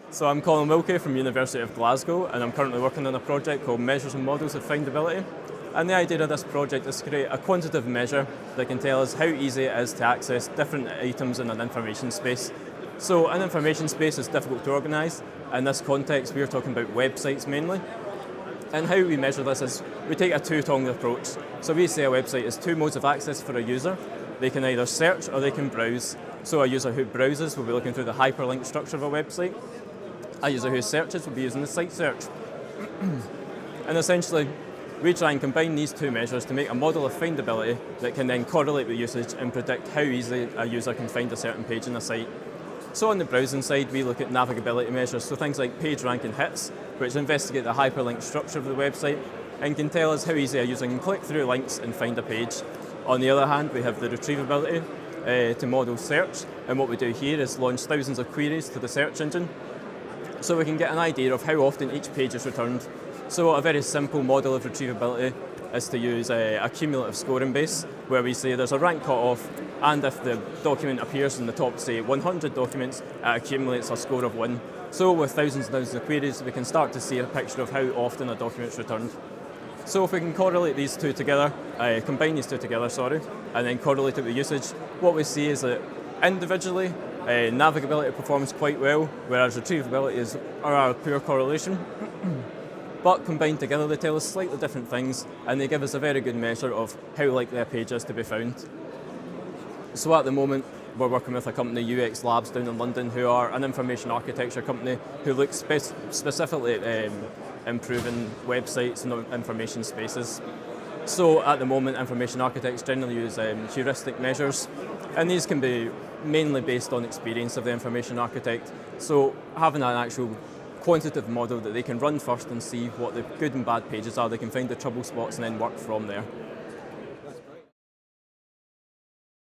So I'm Colin Wilkie from University of Glasgow, and I'm currently working on a project called Measures and Models of Findability. And the idea of this project is to create a quantitative measure that can tell us how easy it is to access different items in an information space. So an information space is difficult to organise. In this context, we're talking about websites mainly. And how we measure this is we take a two-pronged approach. So we say a website is two modes of access for a user. They can either search or they can browse. So a user who browses will be looking through the hyperlink structure of a website. A user who searches will be using the site search. And essentially, we try and combine these two measures to make a model of findability that can then correlate with usage and predict how easily a user can find a certain page in a site. So on the browsing side, we look at navigability measures, so things like page rank and hits, which investigate the hyperlink structure of the website and can tell us how easy a user can click through links and find a page. On the other hand, we have the retrievability to model search, and what we do here is launch thousands of queries to the search engine so we can get an idea of how often each page is returned. So a very simple model of retrievability is to use a cumulative scoring base, where we say there's a rank cutoff, and if the document appears in the top, say, 100 documents, it accumulates a score of 1. So with thousands and thousands of queries, we can start to see a picture of how often a document's returned. So if we can correlate these two together, combine these two together, and then correlate it with usage, what we see is that individually, navigability performs quite well, whereas retrievability are a poor correlation. But combined together, they tell us slightly different things, and they give us a very good measure of how likely a page is to be found. So at the moment, we're working with a company, UX Labs, down in London, who are an information architecture company who look specifically at improving websites and information spaces. So at the moment, information architects generally use heuristic measures, and these can be mainly based on experience of the information architect. So having an actual quantitative model that they can run first and see what the good and bad pages are, they can find the trouble spots and then work from there.